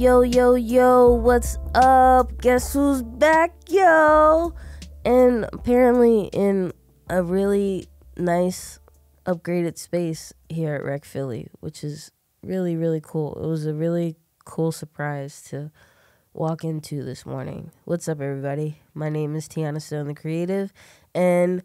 Yo, yo, yo, what's up? Guess who's back, yo? And apparently in a really nice upgraded space here at Rec Philly, which is really, really cool. It was a really cool surprise to walk into this morning. What's up, everybody? My name is Tiana Stone, the creative, and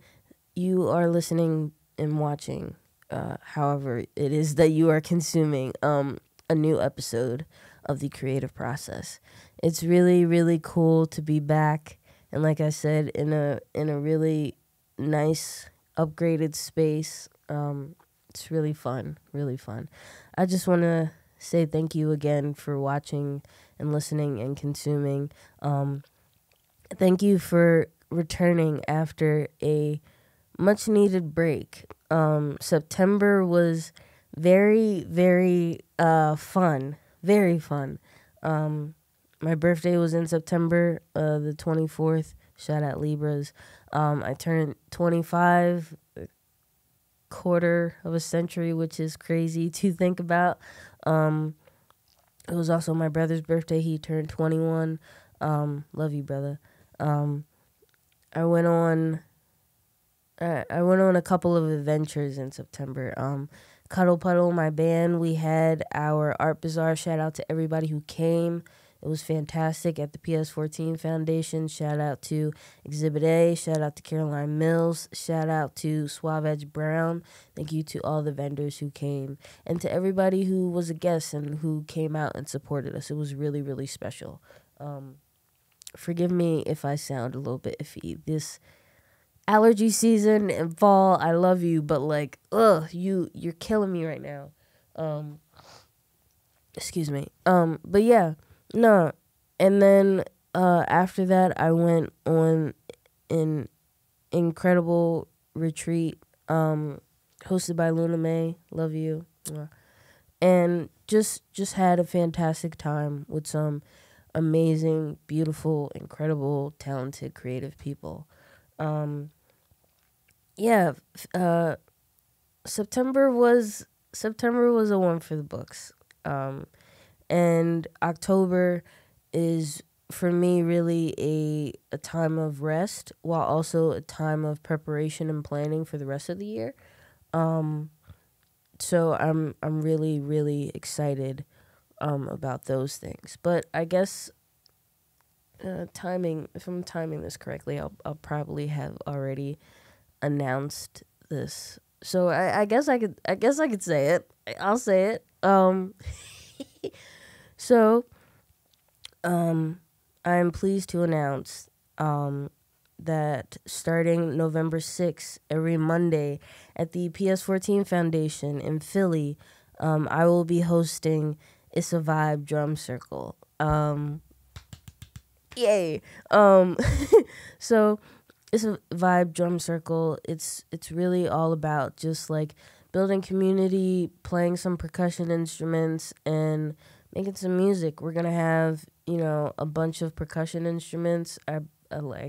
you are listening and watching, however it is that you are consuming, a new episode of the creative process. It's really, really cool to be back, and like I said, in a really nice upgraded space. It's really fun, really fun. I just want to say thank you again for watching and listening and consuming. Thank you for returning after a much needed break. September was very, very fun. Very fun. My birthday was in September the 24th. Shout out Libras. I turned 25, a quarter of a century, which is crazy to think about. It was also my brother's birthday. He turned 21. Love you, brother. I went on a couple of adventures in September. Cuddle Puddle, my band, we had our art bazaar. Shout out to everybody who came. It was fantastic at the PS14 Foundation. Shout out to Exhibit A. Shout out to Caroline Mills. Shout out to Suave Edge Brown. Thank you to all the vendors who came and to everybody who was a guest and who came out and supported us. It was really, really special. Forgive me if I sound a little bit iffy. This allergy season and fall, I love you, but like, you're killing me right now. Excuse me. But yeah, no. And then after that, I went on an incredible retreat hosted by Luna May. Love you. And just had a fantastic time with some amazing, beautiful, incredible, talented, creative people. September was a one for the books. And October is for me really a time of rest while also a time of preparation and planning for the rest of the year. So I'm really, really excited about those things. But I guess timing, if I'm timing this correctly, I'll probably have already announced this. So I guess I could say it. I'll say it. So I am pleased to announce that starting November 6th, every Monday at the PS14 Foundation in Philly, I will be hosting It's a Vibe Drum Circle. Yay. So It's a Vibe Drum Circle. It's really all about just like building community, playing some percussion instruments, and making some music. We're gonna have, a bunch of percussion instruments. I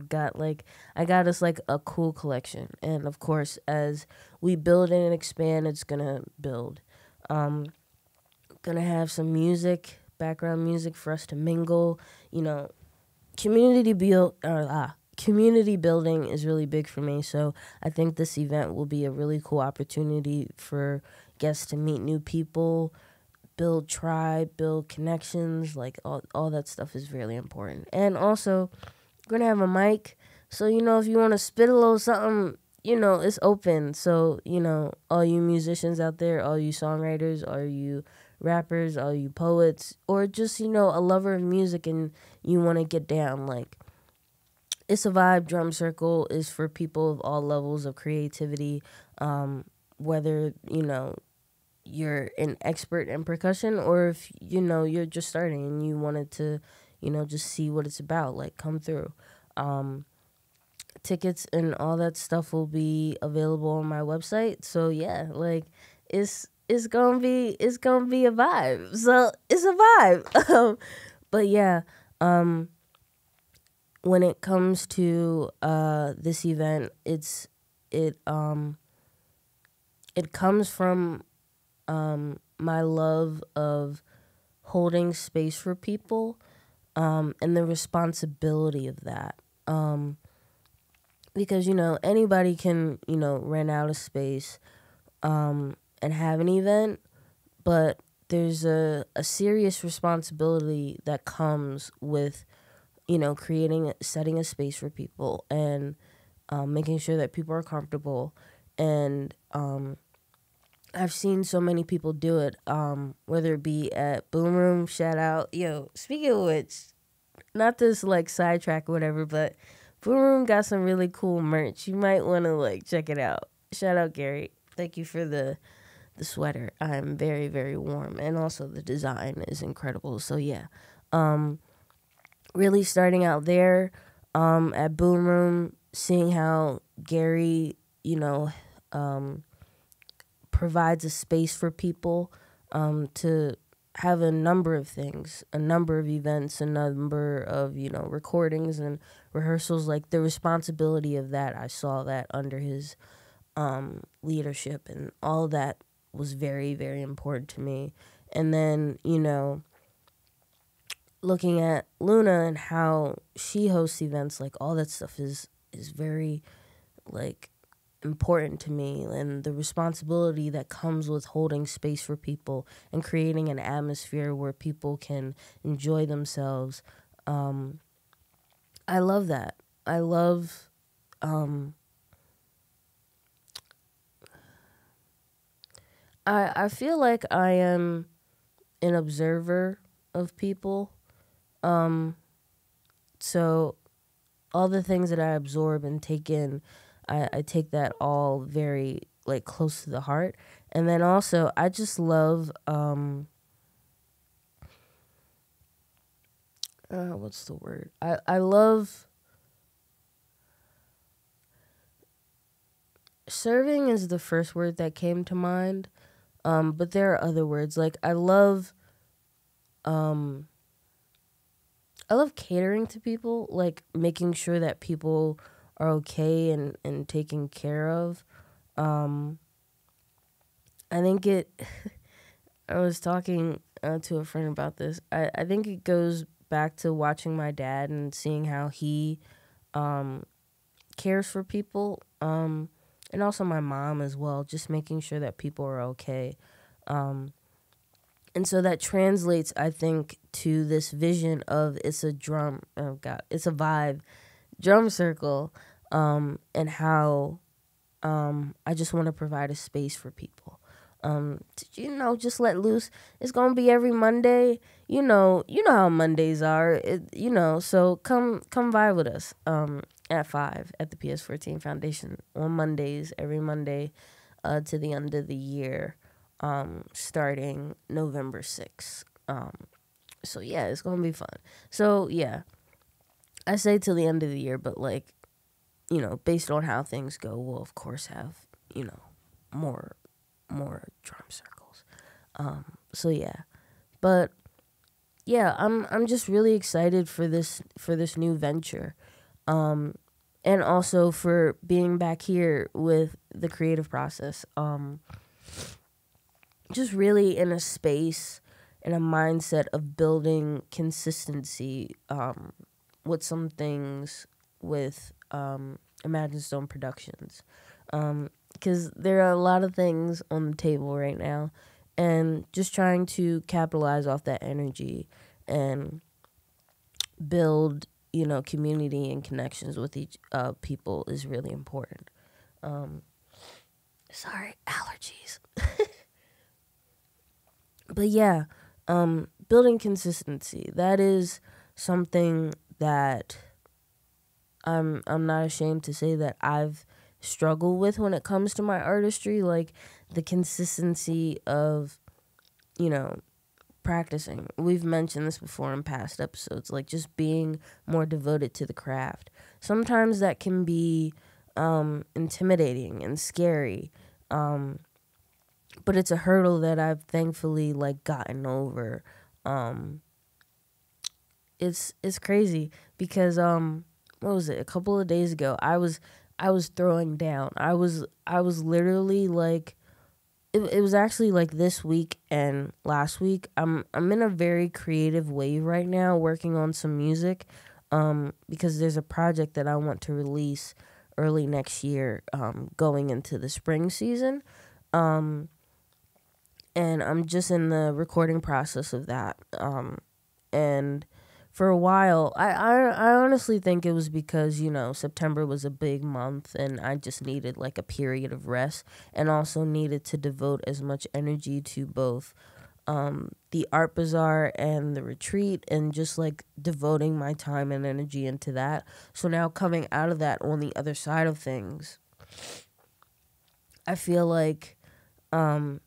got us like a cool collection, and of course, as we build and expand, it's gonna build. Gonna have some music, background music for us to mingle. Community building is really big for me, so I think this event will be a really cool opportunity for guests to meet new people, build tribe, build connections. Like all that stuff is really important. And also, we're gonna have a mic, so if you want to spit a little something, it's open. So all you musicians out there, all you songwriters, all you rappers, all you poets, or just a lover of music and you want to get down, like, It's a Vibe Drum Circle is for people of all levels of creativity, whether, you're an expert in percussion or if, you're just starting and you wanted to, just see what it's about, like, come through. Tickets and all that stuff will be available on my website. So, yeah, like, it's gonna be a vibe. So, it's a vibe. But, yeah, when it comes to this event, it comes from my love of holding space for people, and the responsibility of that. Because, anybody can, rent out a space, and have an event, but there's a serious responsibility that comes with, setting a space for people, and making sure that people are comfortable. And I've seen so many people do it, whether it be at Boom Room, shout out. Yo, speaking of which, not this like sidetrack or whatever, but Boom Room got some really cool merch. You might want to like check it out. Shout out Gary. Thank you for the sweater. I'm very, very warm, and also the design is incredible. So yeah, really starting out there, at Boom Room, seeing how Gary, provides a space for people, to have a number of things, a number of events, a number of, recordings and rehearsals. Like the responsibility of that, I saw that under his leadership, and all of that was very, very important to me. And then, looking at Luna and how she hosts events, like all that stuff is very like important to me, and the responsibility that comes with holding space for people and creating an atmosphere where people can enjoy themselves. I love that. I love I feel like I am an observer of people. So all the things that I absorb and take in, I take that all very like close to the heart. And then also I just love what's the word? I love serving is the first word that came to mind. But there are other words. Like I love catering to people, like making sure that people are okay and taken care of. I think I was talking to a friend about this. I think it goes back to watching my dad and seeing how he cares for people. And also my mom as well, just making sure that people are okay. And so that translates, I think, to this vision of it's a vibe drum circle, and how I just want to provide a space for people. Just let loose. It's gonna be every Monday. You know how Mondays are. So come vibe with us. At 5 at the PS14 Foundation on Mondays, every Monday, to the end of the year, starting November 6th. So yeah, it's gonna be fun. So yeah, I say till the end of the year, but like, based on how things go, we'll of course have, more drum circles. So yeah, but yeah, I'm just really excited for this new venture, and also for being back here with the creative process. Just really in a space, in a mindset of building consistency, with some things with Imagine Stone Productions. Because there are a lot of things on the table right now, and just trying to capitalize off that energy and build, community and connections with each people is really important. Sorry, allergies. But yeah, building consistency, that is something that I'm not ashamed to say that I've struggled with when it comes to my artistry, like the consistency of, practicing. We've mentioned this before in past episodes, like just being more devoted to the craft. Sometimes that can be intimidating and scary, but it's a hurdle that I've thankfully like gotten over. It's crazy because what was it? A couple of days ago, I was throwing down. I was literally like it was actually like this week and last week. I'm in a very creative wave right now, working on some music, because there's a project that I want to release early next year, going into the spring season, um, and I'm just in the recording process of that, and for a while, I honestly think it was because, September was a big month and I just needed like a period of rest, and also needed to devote as much energy to both the art bazaar and the retreat, and just like devoting my time and energy into that. So now coming out of that on the other side of things, I feel like um,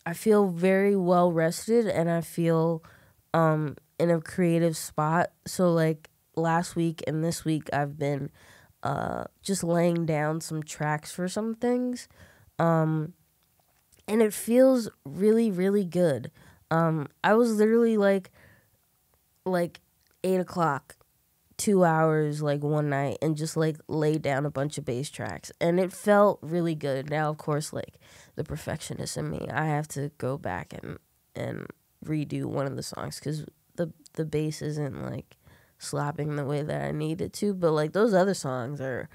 I feel very well rested, and I feel in a creative spot. So like last week and this week, I've been just laying down some tracks for some things, and it feels really really good. I was literally like 8 o'clock, 2 hours like one night, and just like laid down a bunch of bass tracks, and it felt really good. Now of course, like the perfectionist in me, I have to go back and redo one of the songs because the bass isn't like slapping the way that I need it to. But like those other songs are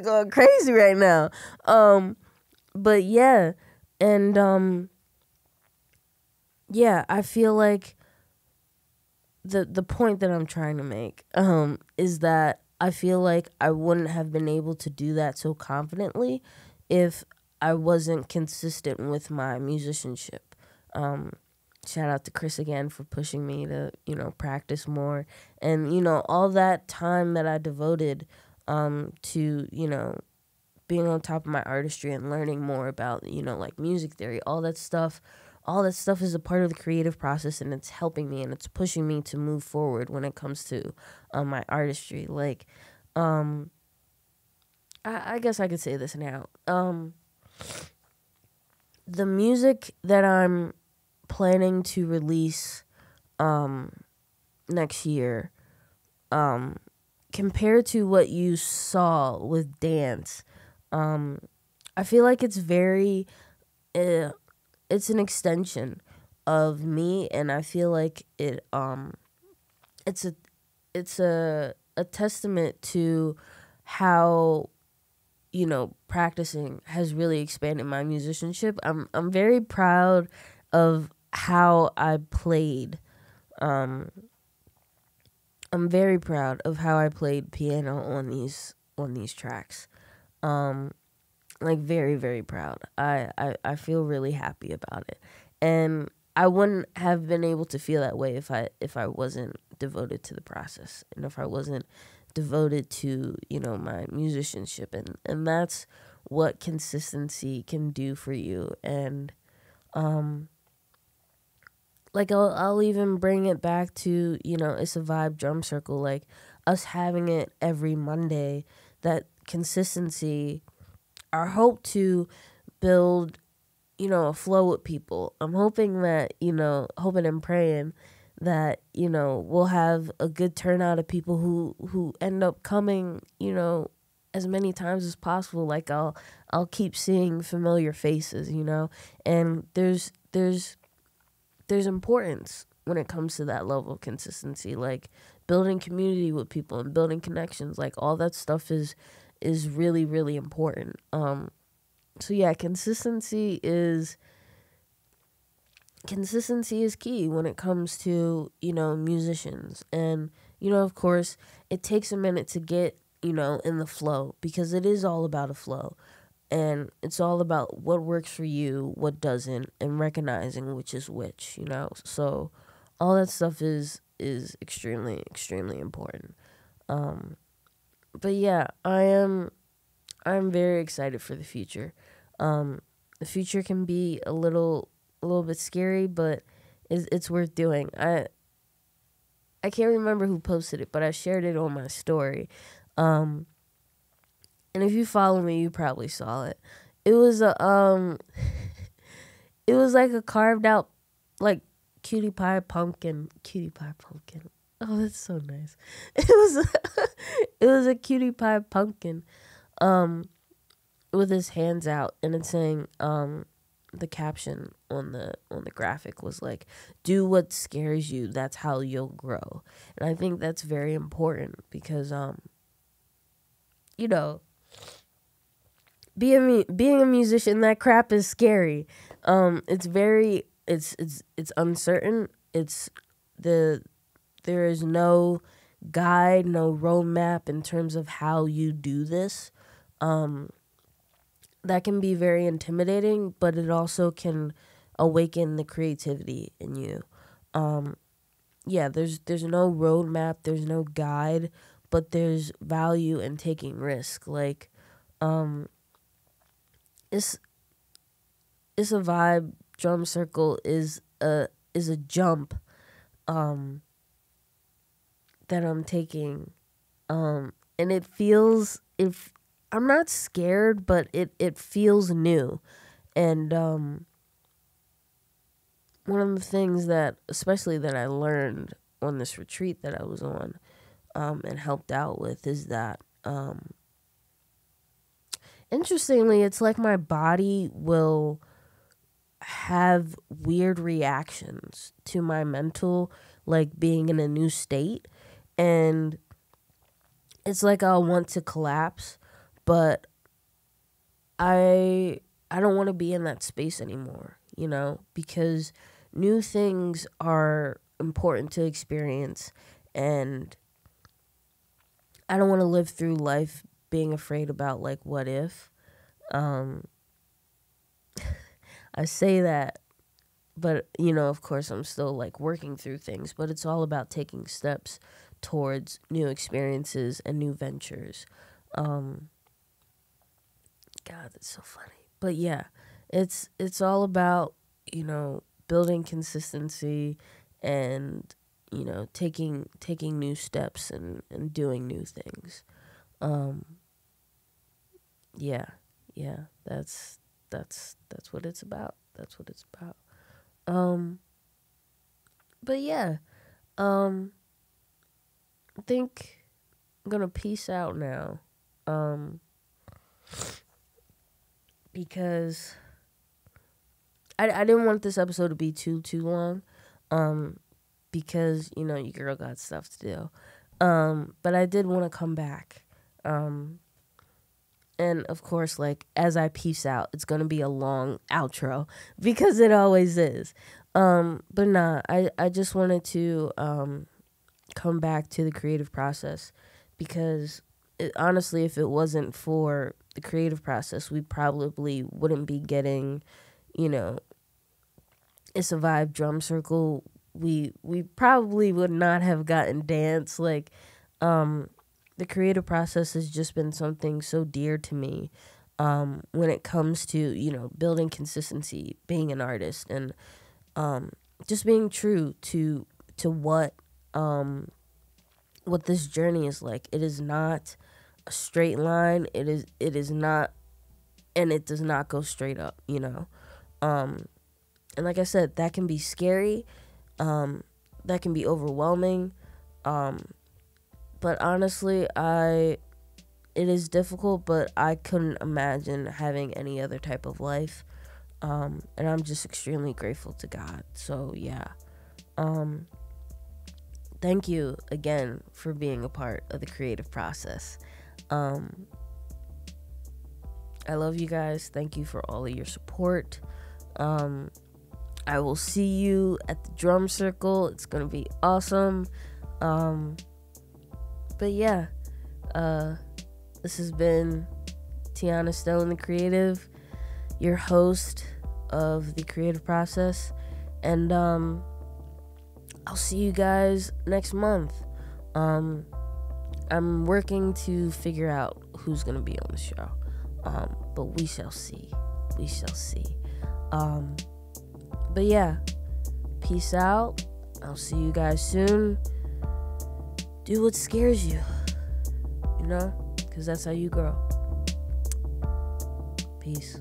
going crazy right now. But yeah, and yeah, I feel like the point that I'm trying to make is that I feel like I wouldn't have been able to do that so confidently if I wasn't consistent with my musicianship. Shout out to Chris again for pushing me to, practice more, and all that time that I devoted to, being on top of my artistry and learning more about, like music theory, all that stuff is a part of the creative process, and it's helping me and it's pushing me to move forward when it comes to my artistry. Like, I guess I could say this now. The music that I'm planning to release next year, compared to what you saw with dance, I feel like it's very it's an extension of me, and I feel like it's a testament to how practicing has really expanded my musicianship. I'm very proud of how I played. I'm very proud of how I played piano on these tracks. Like very very proud. I feel really happy about it, and I wouldn't have been able to feel that way if I wasn't devoted to the process, and if I wasn't devoted to my musicianship, and that's what consistency can do for you. And like I'll even bring it back to It's a Vibe drum circle, like us having it every Monday. That consistency, our hope to build a flow with people. I'm hoping that hoping and praying that we'll have a good turnout of people who end up coming as many times as possible. Like I'll keep seeing familiar faces, and there's importance when it comes to that level of consistency, like building community with people and building connections. Like all that stuff is really really important. So yeah, consistency is key when it comes to musicians. And of course it takes a minute to get in the flow, because it is all about a flow, and it's all about what works for you, what doesn't, and recognizing which is which. So all that stuff is extremely extremely important. But yeah, I'm very excited for the future. The future can be a little bit scary, but it's worth doing. I can't remember who posted it, but I shared it on my story. And if you follow me, you probably saw it. It was it was like a carved out like cutie pie pumpkin. Oh, that's so nice. It was it was a cutie pie pumpkin. with his hands out, and it's saying the caption on the graphic was like, do what scares you, that's how you'll grow. And I think that's very important because you know, being a musician, that crap is scary. It's very it's uncertain. There is no guide, no roadmap in terms of how you do this. That can be very intimidating, but it also can awaken the creativity in you. Yeah, there's no roadmap, there's no guide, but there's value in taking risk. Like, it's a vibe. Drum circle is a jump that I'm taking, and it feels, if I'm not scared, but it feels new. And one of the things that, especially that I learned on this retreat that I was on, and helped out with, is that interestingly, it's like my body will have weird reactions to my mental, like being in a new state, and it's like I'll want to collapse, but I don't want to be in that space anymore, you know, because new things are important to experience, and I don't want to live through life being afraid about, like, what if. I say that, but, you know, of course I'm still, like, working through things, but it's all about taking steps towards new experiences and new ventures. God, that's so funny. But yeah, it's all about, you know, building consistency and, you know, taking new steps and doing new things. Yeah, that's what it's about. That's what it's about. But yeah, I think I'm gonna peace out now. Because I didn't want this episode to be too long. Because, you know, your girl got stuff to do. But I did want to come back. And of course, like, as I peace out, it's gonna be a long outro because it always is. But nah, I just wanted to come back to the creative process, because honestly, if it wasn't for the creative process, we probably wouldn't be getting, you know, It's a Vibe drum circle. We probably would not have gotten dance. Like, the creative process has just been something so dear to me, when it comes to, you know, building consistency, being an artist, and just being true to what this journey is like. It is not a straight line. It is not, and it does not go straight up, you know. And like I said, that can be scary, that can be overwhelming, but honestly, it is difficult, but I couldn't imagine having any other type of life, and I'm just extremely grateful to God. So yeah, thank you again for being a part of the creative process. I love you guys. Thank you for all of your support. I will see you at the drum circle. It's gonna be awesome. But yeah, this has been Tiana Stone, the creative, your host of the creative process, and I'll see you guys next month. I'm working to figure out who's gonna be on the show, but we shall see. But yeah, peace out. I'll see you guys soon. Do what scares you, you know, because that's how you grow. Peace.